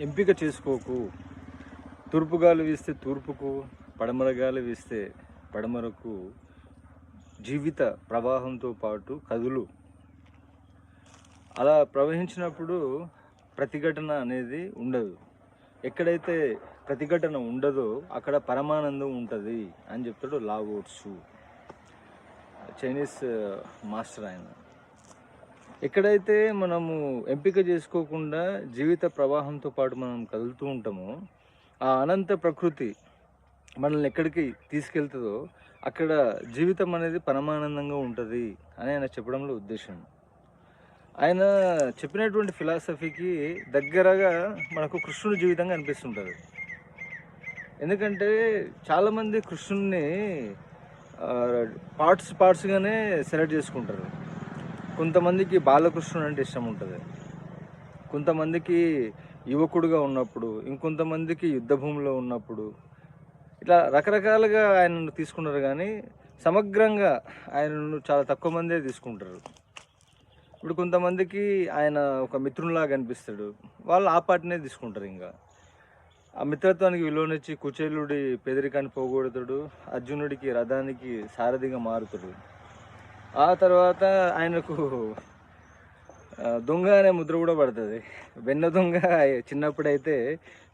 ఎంపిక చేసుకోకు. తూర్పు గాలి వీస్తే తూర్పుకు, పడమర గాలి వీస్తే పడమరకు, జీవిత ప్రవాహంతో పాటు కదులు. అలా ప్రవహించినప్పుడు ప్రతిఘటన అనేది ఉండదు. ఎక్కడైతే ప్రతిఘటన ఉండదో అక్కడ పరమానందం ఉంటుంది అని చెప్తాడు లావో ట్సు, చైనీస్ మాస్టర్ ఆయన. ఎక్కడైతే మనము ఎంపిక చేసుకోకుండా జీవిత ప్రవాహంతో పాటు మనం కదులుతూ ఉంటామో, ఆ అనంత ప్రకృతి మనల్ని ఎక్కడికి తీసుకెళ్తుందో అక్కడ జీవితం అనేది పరమానందంగా ఉంటుంది అని ఆయన చెప్పడంలో ఉద్దేశం. ఆయన చెప్పినటువంటి ఫిలాసఫీకి దగ్గరగా మనకు కృష్ణుడి జీవితంగా అనిపిస్తుంటుంది. ఎందుకంటే చాలామంది కృష్ణుడిని పార్ట్స్గానే సెలెక్ట్ చేసుకుంటారు. కొంతమందికి బాలకృష్ణుడు అంటే ఇష్టం ఉంటుంది, కొంతమందికి యువకుడుగా ఉన్నప్పుడు, ఇంకొంతమందికి యుద్ధభూమిలో ఉన్నప్పుడు, ఇట్లా రకరకాలుగా ఆయనను తీసుకున్నారు. కానీ సమగ్రంగా ఆయనను చాలా తక్కువ మందే తీసుకుంటారు. ఇప్పుడు కొంతమందికి ఆయన ఒక మిత్రునిలాగా అనిపిస్తాడు, వాళ్ళు ఆ పాటనే తీసుకుంటారు. ఇంకా ఆ మిత్రత్వానికి విలువనిచ్చి కుచేలుడి పేదరికాన్ని పోగొడతాడు, అర్జునుడికి రథానికి సారథిగా మారుతాడు. ఆ తర్వాత ఆయనకు దొంగ అనే ముద్ర కూడా పడుతుంది. వెన్న దొంగ చిన్నప్పుడైతే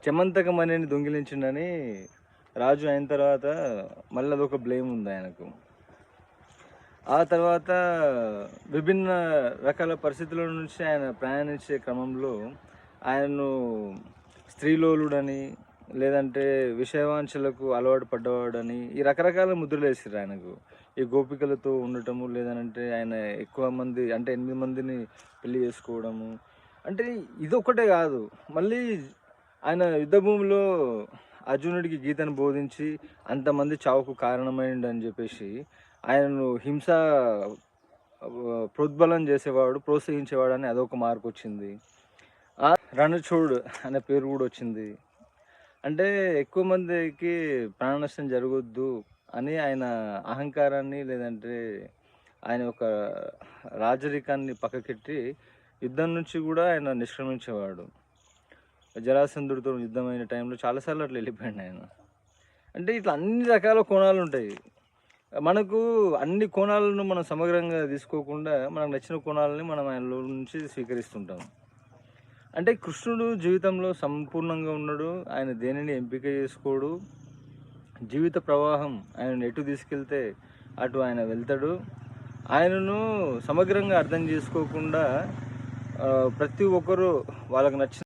చెమంతకం అనేది దొంగిలించిండని రాజు అయిన తర్వాత మళ్ళీ అదొక బ్లేమ్ ఉంది ఆయనకు. ఆ తర్వాత విభిన్న రకాల పరిస్థితుల నుంచి ఆయన ప్రయాణించే క్రమంలో ఆయనను స్త్రీలోలుడని, లేదంటే విషయవాంఛలకు అలవాటు పడ్డవాడని, ఈ రకరకాల ముద్రలు వేసారు ఆయనకు. ఈ గోపికలతో ఉండటము, లేదనంటే ఆయన ఎక్కువ మంది అంటే 8 మందిని పెళ్లి చేసుకోవడము. అంటే ఇదొక్కటే కాదు, మళ్ళీ ఆయన యుద్ధభూమిలో అర్జునుడికి గీతను బోధించి అంతమంది చావుకు కారణమైండని చెప్పేసి ఆయనను హింస ప్రోద్బలం చేసేవాడు, ప్రోత్సహించేవాడు అని అదొక మార్పు వచ్చింది. రణచోడ్ అనే పేరు కూడా వచ్చింది. అంటే ఎక్కువ మందికి ప్రాణ నష్టం జరగొద్దు అని ఆయన అహంకారాన్ని, లేదంటే ఆయన యొక్క రాజరికాన్ని పక్కకెట్టి యుద్ధం నుంచి కూడా ఆయన నిష్క్రమించేవాడు. జరాసంధుడితో యుద్ధమైన టైంలో చాలాసార్లు అట్లా వెళ్ళిపోయాడు ఆయన. అంటే ఇట్లా అన్ని రకాల కోణాలు ఉంటాయి. మనకు అన్ని కోణాలను మనం సమగ్రంగా తీసుకోకుండా మనకు నచ్చిన కోణాలని మనం ఆయనలో నుంచి స్వీకరిస్తుంటాం. అంటే కృష్ణుడు జీవితంలో సంపూర్ణంగా ఉన్నాడు. ఆయన దేనిని ఎంపిక చేసుకోడు. జీవిత ప్రవాహం ఆయన ఎటు తీసుకెళ్తే అటు ఆయన వెళ్తాడు. ఆయనను సమగ్రంగా అర్థం చేసుకోకుండా ప్రతి ఒక్కరూ వాళ్ళకు నచ్చిన